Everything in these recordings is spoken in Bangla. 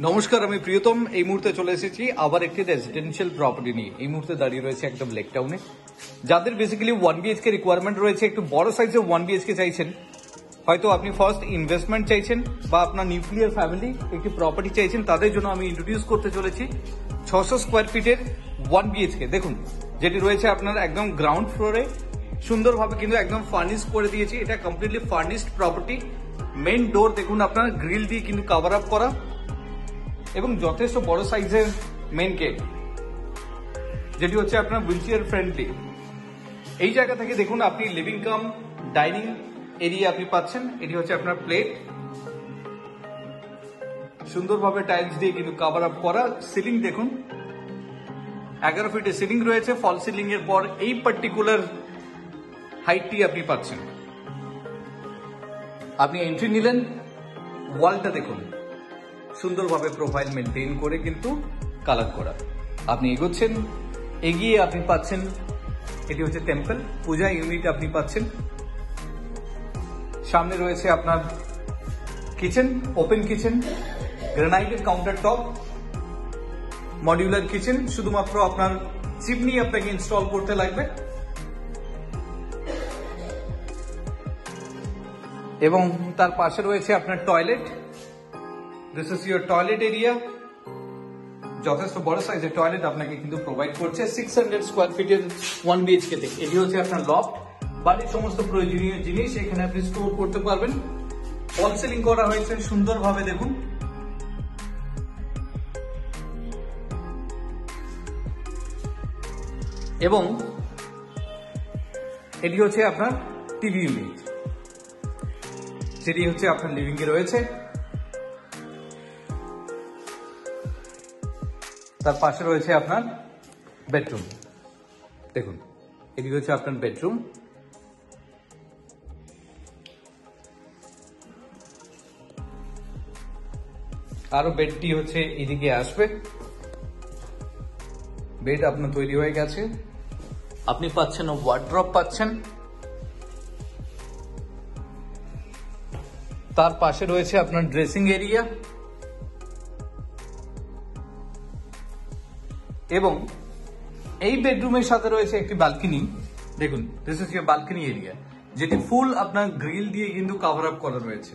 নমস্কার, আমি প্রিয়তম। এই মুহূর্তে চলে এসেছি আবার একটি রেসিডেন্সিয়াল প্রপার্টি নিয়ে। এই মুহূর্তে দাঁড়িয়ে রয়েছে একদম লেক টাউনে। যাদের বেসিক্যালি 1 BHK রিকোয়ারমেন্ট রয়েছে, একটু বড় সাইজের 1 BHK চাইছেন, হয়তো আপনি ফার্স্ট ইনভেস্টমেন্ট চাইছেন বা আপনার নিউক্লিয়ার ফ্যামিলি একটি প্রপার্টি চাইছেন, তাদের জন্য আমি ইন্ট্রোডিউস করতে চলেছি 600 স্কোয়ার ফিটের 1 BHK। দেখুন, যেটি রয়েছে আপনার একদম গ্রাউন্ড ফ্লোরে, সুন্দরভাবে কিন্তু একদম ফার্নিশ করে দিয়েছি। এটা কমপ্লিটলি ফার্নিশড প্রপার্টি। মেইন ডোর দেখুন আপনার গ্রিল দিয়ে কিন্তু কভার আপ করা এবং যথেষ্ট বড় সাইজের মেন গেট, যেটি হচ্ছে আপনার হুইলচেয়ার ফ্রেন্ডলি। এই জায়গা থেকে দেখুন আপনি লিভিং কাম ডাইনিং এরিয়া আপনি পাচ্ছেন। এটি হচ্ছে আপনার প্লেট, সুন্দরভাবে টাইলস দিয়ে কিন্তু কভার আপ করা। সিলিং দেখুন 11 ফিটের সিলিং রয়েছে। ফল সিলিং এর পর এই পার্টিকুলার হাইটটি আপনি পাচ্ছেন। আপনি এন্ট্রি নিলেন, ওয়ালটা দেখুন সুন্দরভাবে প্রোফাইল মেনটেন করে কিন্তু কালার করা। আপনি এগোচ্ছেন, এগিয়ে আপনি পাচ্ছেন এটি হচ্ছে টেম্পল পূজা ইউনিট আপনি পাচ্ছেন। সামনে রয়েছে আপনার kitchen, open kitchen, granited counter top, modular kitchen. শুধুমাত্র আপনার চিমনি আপনাকে ইনস্টল করতে লাগবে এবং তার পাশে রয়েছে আপনার toilet. This is your toilet area. যথেষ্ট বড় সাইজের টয়লেট আপনাকে কিন্তু প্রোভাইড করছে 600 স্কোয়ার ফিটের 1 BHK তে। এটি হচ্ছে আপনার লফট, বাড়ির সমস্ত প্রয়োজনীয় জিনিস এখানে আপনি স্টোর করতে পারবেন। ফল সিলিং করা হয়েছে সুন্দরভাবে দেখুন। এবং এটি হচ্ছে আপনার টিভি ইউনিট, যেটি হচ্ছে আপনার লিভিং এ রয়েছে। তার পাশে রয়েছে আপনার বেডরুম। দেখুন, এটি হচ্ছে আপনার বেডরুম। আরো বেডটি হচ্ছে এদিকে আসবে। বেড আপনার তৈরি হয়ে গেছে। আপনি পাচ্ছেন ওয়ার্ড্রপ পাচ্ছেন। তার পাশে রয়েছে আপনার ড্রেসিং এরিয়া এবং এই বেডরুমের সাথে রয়েছে একটি ব্যালকনি। দেখুন, this is your balcony area, যেটি ফুল আপনার গ্রিল দিয়ে কিন্তু কভার আপ করা রয়েছে।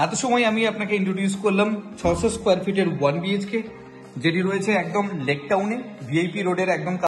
এত সময় আমি আপনাকে ইন্ট্রোডিউস করলাম 600 স্কোয়ার ফিটের 1 BHK, যেটি রয়েছে একদম লেক টাউনে, ভিআইপি রোডের একদম